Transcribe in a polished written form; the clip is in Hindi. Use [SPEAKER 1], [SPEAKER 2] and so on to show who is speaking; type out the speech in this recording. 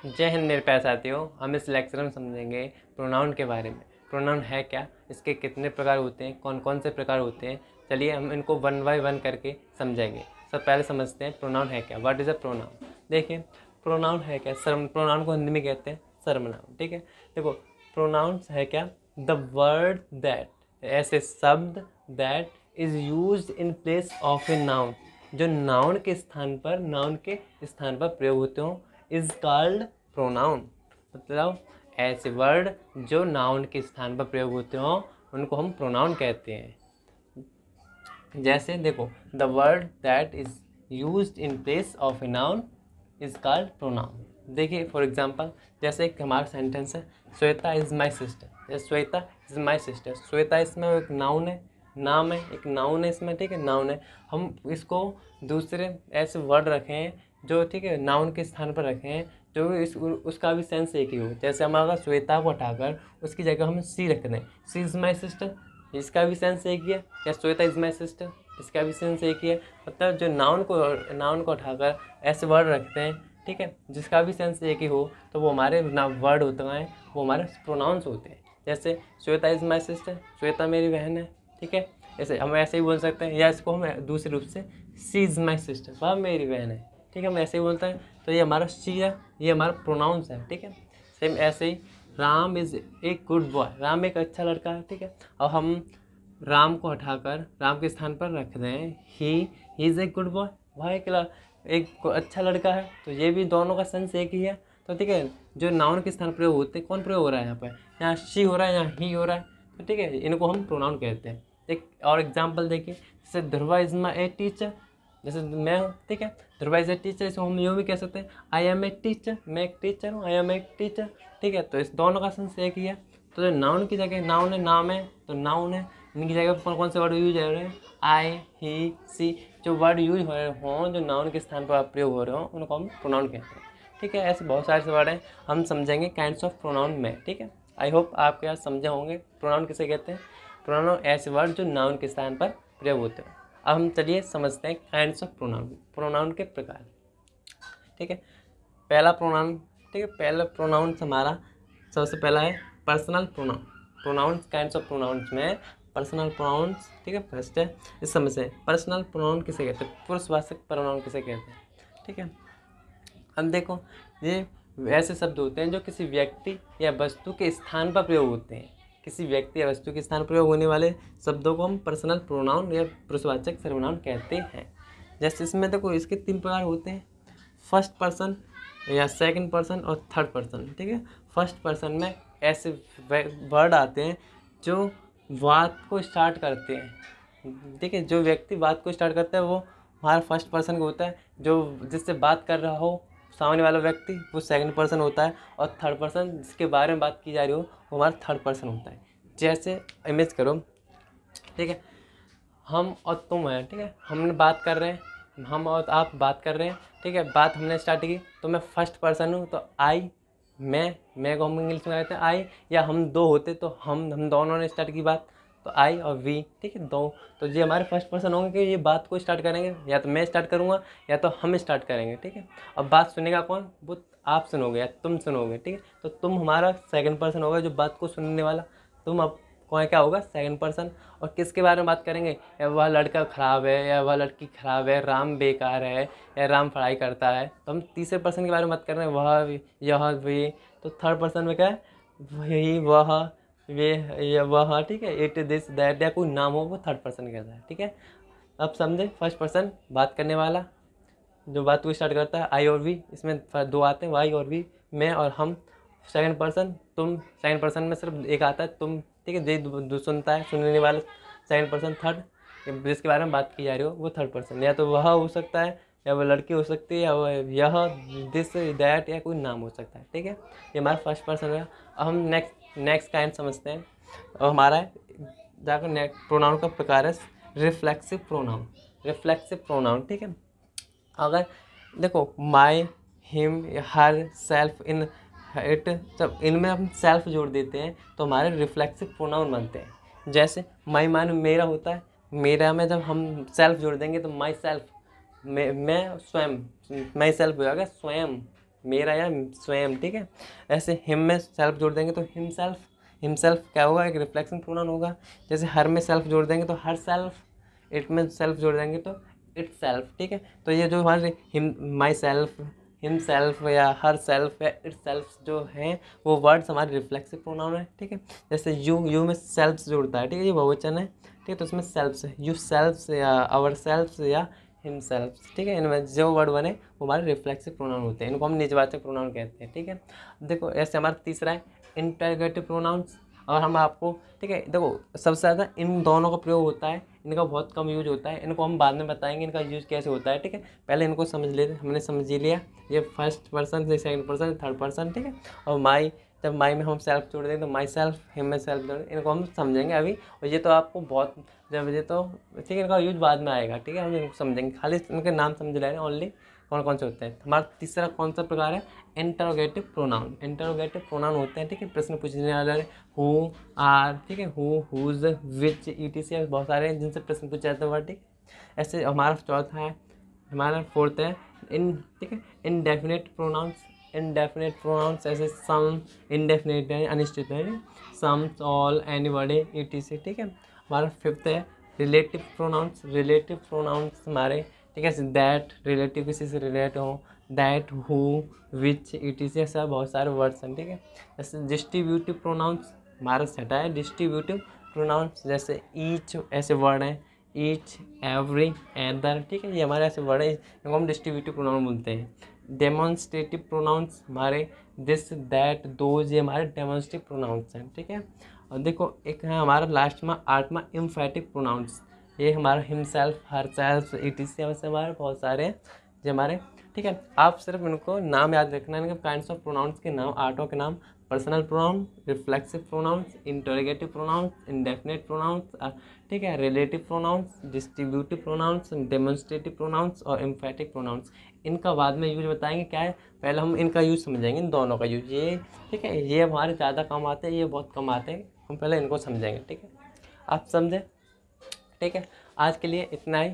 [SPEAKER 1] जय हिंद मेरे प्यारे साथियों, हम इस लेक्चर में समझेंगे प्रोनाउन के बारे में। प्रोनाउन है क्या, इसके कितने प्रकार होते हैं, कौन कौन से प्रकार होते हैं। चलिए हम इनको वन बाय वन करके समझेंगे। सब पहले समझते हैं प्रोनाउन है क्या, व्हाट इज़ अ प्रोनाउन। देखिए प्रोनाउन है क्या, प्रोनाउन को हिंदी में कहते हैं सर्वनाम। ठीक है, देखो प्रोनाउंस है क्या, द वर्ड दैट, ऐसे शब्द that is used in place of a noun, जो नाउन के स्थान पर प्रयोग होते हों, इज कॉल्ड प्रोनाउन। मतलब ऐसे वर्ड जो नाउन के स्थान पर प्रयोग होते हों उनको हम प्रोनाउन कहते हैं। जैसे देखो, the word that is used in place of a noun is called pronoun. देखिए फॉर एग्जांपल, जैसे एक हमारा सेंटेंस है, Shweta is my sister. Shweta is my sister, Shweta इसमें एक नाउन है, नाम है, एक नाउन है इसमें। ठीक है, नाउन है। हम इसको दूसरे ऐसे वर्ड रखे हैं जो, ठीक है, नाउन के स्थान पर रखे हैं जो उसका भी सेंस एक ही हो। जैसे हम अगर श्वेता को हटाकर उसकी जगह हम सी रख दें, सी इज़ माई सिस्टर, इसका भी सेंस एक ही है। या श्वेता इज़ माई सिस्टर, इसका भी सेंस एक ही है। मतलब जो नाउन को उठाकर ऐसे वर्ड रखते हैं, ठीक है, जिसका भी सेंस एक ही हो, तो वो हमारे वर्ड होते हैं, वो हमारे प्रोनाउंस होते हैं। जैसे Shweta is my sister, Shweta मेरी बहन है। ठीक है, ऐसे हम ऐसे ही बोल सकते हैं। या इसको हम दूसरे रूप से, सी इज़ माई सिस्टर, वह मेरी बहन है। ठीक है, हम ऐसे ही बोलते हैं। तो ये हमारा सी है, ये हमारा प्रोनाउंस है। ठीक है, सेम ऐसे ही Ram is a good boy, Ram एक अच्छा लड़का है। ठीक है, और हम राम को हटाकर राम के स्थान पर रख दें he is a good boy, वह एक अच्छा लड़का है। तो ये भी दोनों का सेंस एक ही है। तो ठीक है, जो नाउन के स्थान प्रयोग होते हैं, कौन प्रयोग हो रहा है यहाँ पर, यहाँ शी हो रहा है, यहाँ ही हो रहा है। तो ठीक है, इनको हम प्रोनाउन कहते हैं। एक और एग्जाम्पल देखिए, जैसे Dhruva is my a teacher, जैसे मैं हूँ। ठीक है, ध्रुवा इज़ ए टीचर, इसको हम यूँ भी कह सकते हैं, आई एम ए टीचर, मैं एक टीचर हूँ, आई एम ए टीचर। ठीक है, तो इस दोनों का सेंस एक ही है। तो जो नाउन की जगह नाउन है, नाम है तो नाउन है, इनकी जगह कौन कौन से वर्ड यूज हो रहे हैं, आई ही सी, जो वर्ड यूज हो रहे हों, जो नाउन के स्थान पर प्रयोग हो रहे हों, उनको हम प्रोनाउन कहते हैं। ठीक है, ऐसे बहुत सारे वर्ड हैं, हम समझेंगे काइंड्स ऑफ प्रोनाउन में। ठीक है, आई होप आपके यहाँ समझे होंगे प्रोनाउन किसे कहते हैं। प्रोनाउन ऐसे वर्ड जो नाउन के स्थान पर प्रयोग होते हैं। अब हम चलिए समझते हैं काइंड्स ऑफ प्रोनाउन, प्रोनाउन के प्रकार। ठीक है, पहला प्रोनाउन, ठीक है, पहला प्रोनाउन हमारा सबसे पहला है personal pronoun. Pronouns, kinds of pronouns में पर्सनल प्रोनाउंस, ठीक है, फर्स्ट है। इस समय से पर्सनल प्रोनाउन किसे कहते हैं, पुरुषवाचक प्रोनाउन किसे कहते हैं। ठीक है, अब देखो, ये ऐसे शब्द होते हैं जो किसी व्यक्ति या वस्तु के स्थान पर प्रयोग होते हैं। किसी व्यक्ति या वस्तु के स्थान पर प्रयोग होने वाले शब्दों को हम पर्सनल प्रोनाउन या पुरुषवाचक सर्वनाम कहते हैं। जैसे इसमें देखो, इसके 3 प्रकार होते हैं, फर्स्ट पर्सन या सेकंड पर्सन और थर्ड पर्सन। ठीक है, फर्स्ट पर्सन में ऐसे वर्ड आते हैं जो बात को स्टार्ट करते हैं। ठीक है, जो व्यक्ति बात को स्टार्ट करता है वो हमारा फर्स्ट पर्सन का होता है। जो जिससे बात कर रहा हो सामने वाला व्यक्ति, वो सेकंड पर्सन होता है। और थर्ड पर्सन, जिसके बारे में बात की जा रही हो, वो हमारा थर्ड पर्सन होता है। जैसे इमेज करो, ठीक है, हम और तुम हैं। ठीक है, हमने बात कर रहे हैं, हम और आप बात कर रहे हैं। ठीक है, बात हमने स्टार्ट की, तो मैं फर्स्ट पर्सन हूँ, तो आई, मैं को हम इंग्लिश में कहते हैं आई। या हम दो होते तो हम दोनों ने स्टार्ट की बात, तो आई और वी। ठीक है, दो, तो ये हमारे फर्स्ट पर्सन होंगे कि ये बात को स्टार्ट करेंगे। या तो मैं स्टार्ट करूँगा या तो हम स्टार्ट करेंगे। ठीक है, अब बात सुनेगा कौन, वो आप सुनोगे या तुम सुनोगे। ठीक है, तो तुम हमारा सेकंड पर्सन होगा, जो बात को सुनने वाला। तुम अब कौन क्या होगा, सेकंड पर्सन। और किसके बारे में बात करेंगे, या वह लड़का ख़राब है या वह लड़की ख़राब है, राम बेकार है या राम पढ़ाई करता है। तो हम तीसरे पर्सन के बारे में बात कर रहे हैं, वह, यह, वे। तो थर्ड पर्सन में क्या है, वही, वह, वे, या वह। ठीक है, इट, दिस, दैट, या कोई नाम हो, वो थर्ड पर्सन कहता है। ठीक है, अब समझे, फर्स्ट पर्सन बात करने वाला, जो बात को स्टार्ट करता है, आई और वी। इसमें दो आते हैं, वाई और वी, मैं और हम। सेकंड पर्सन तुम, सेकंड पर्सन में सिर्फ एक आता है, तुम। ठीक है, जो सुनता है, सुनने वाला सेकंड पर्सन। थर्ड, जिसके बारे में बात की जा रही हो, वो थर्ड पर्सन। या तो वह हो सकता है, या वह लड़की हो सकती है, या वह, यह, दिस, दैट, या कोई नाम हो सकता है। ठीक है, ये हमारा फर्स्ट पर्सन है। अब हम नेक्स्ट काइंड समझते हैं। और हमारा जाकर नेक्स्ट प्रोनाउन का प्रकार है रिफ्लेक्सिव प्रोनाउन। रिफ्लेक्सिव प्रोनाउन, ठीक है, अगर देखो, my, him, her, self, in, it, जब इनमें हम सेल्फ जोड़ देते हैं तो हमारे रिफ्लेक्सिव प्रोनाउन बनते हैं। जैसे माई मान मेरा होता है, मेरा में जब हम सेल्फ जोड़ देंगे तो माई सेल्फ, मैं स्वयं, माई सेल्फ हो जाएगा स्वयं। मेरा या स्वयं, ठीक है। ऐसे हिम में सेल्फ जोड़ देंगे तो हिमसेल्फ क्या होगा, एक रिफ्लेक्शन प्रोनाउन होगा। जैसे हर में सेल्फ जोड़ देंगे तो हर सेल्फ, इट में सेल्फ जोड़ देंगे तो इट सेल्फ, ठीक है। तो ये जो हमारे him, my self, him self या हर सेल्फ या इट सेल्फ जो हैं वो वर्ड्स हमारे रिफ्लेक्सिव प्रोनाउन है, ठीक है। जैसे यू में सेल्फ जोड़ता है, ठीक है, ये बहुवचन है, ठीक है, तो उसमें सेल्फ्स है, यू सेल्फ्स या आवर सेल्फ्स या हिम सेल्फ्स, ठीक है। इनमें जो वर्ड बने वो हमारे रिफ्लेक्सिव प्रोनाउन होते हैं, इनको हम निजवाचक प्रोनाउन कहते हैं, ठीक है। देखो ऐसे हमारा तीसरा है इंटरोगेटिव प्रोनाउंस। और हम आपको, ठीक है, देखो सबसे ज़्यादा इन दोनों का प्रयोग होता है, इनका बहुत कम यूज होता है, इनको हम बाद में बताएंगे इनका यूज कैसे होता है, ठीक है। पहले इनको समझ लेते, हमने समझ ही लिया, ये first person, second person, third person, ठीक है। और माई, जब माई में हम सेल्फ जोड़ देंगे तो माई सेल्फ, हिम में सेल्फ जोड़, इनको हम समझेंगे अभी। और ये तो आपको बहुत, जब ये तो ठीक है, इनका यूज बाद में आएगा, ठीक है, हम इनको समझेंगे, खाली इनके नाम समझ ले रहे हैं ओनली, कौन कौन से होते हैं। हमारा तीसरा कौन सा प्रकार है, इंटरोगेटिव प्रोनाउन। इंटरोगेटिव प्रोनाउन होते हैं, ठीक है, प्रश्न पूछने वाले, हु, आर, ठीक है, हु, हुज, विच, ईटीसी, बहुत सारे हैं जिनसे प्रश्न पूछे जाते हैं, ठीक है। ऐसे हमारा चौथा है, हमारा फोर्थ है इन, ठीक है, इनडेफिनेट प्रोनाउंस। इनडेफिनेट प्रोनाउंस ऐसे सम, इनडेफिनेट है, अनिश्चित है, सम, ऑल, एनीबॉडी, ईटीसी, ठीक है। हमारा फिफ्थ है रिलेटिव प्रोनाउंस। रिलेटिव प्रोनाउंस हमारे, ठीक है, दैट, रिलेटिव किसी से रिलेट हो, दैट, हु, विच, ईटीसी, ऐसा बहुत सारे वर्ड्स हैं, ठीक है। जैसे डिस्ट्रीब्यूटिव प्रोनाउंस हमारा छठा है, डिस्ट्रीब्यूटिव प्रोनाउंस, जैसे ईच, ऐसे वर्ड हैं, ईच, एवरी, एदर, ठीक है, ये हमारे ऐसे वर्ड है, इनको हम डिस्ट्रीब्यूटिव प्रोनाउन बोलते हैं। डेमोन्स्ट्रेटिव प्रोनाउंस हमारे दिस, दैट, दोज, ये हमारे डेमोन्स्ट्रेटिव प्रोनाउंस हैं, ठीक है। और देखो एक है हमारा लास्ट में आठवां एम्फेटिक प्रोनाउंस, ये हमारा हिमसेल्फ, हर सेल्फ, ईटीसी से हमारे बहुत सारे हैं जो हमारे, ठीक है। आप सिर्फ इनको नाम याद रखना है, इनके काइंड्स ऑफ प्रोनाउंस के नाम, आठों के नाम, personal pronoun, reflexive pronouns, interrogative pronouns, indefinite pronouns, ठीक है, relative pronouns, distributive pronouns, demonstrative pronouns और एम्फेटिक प्रोनाउंस। इनका बाद में यूज बताएंगे क्या है, पहले हम इनका यूज समझेंगे, इन दोनों का यूज, ये ठीक है, ये हमारे ज़्यादा काम आते हैं, ये बहुत कम आते हैं, हम पहले इनको समझेंगे, ठीक है। आप समझे, ठीक है। आज के लिए इतना ही।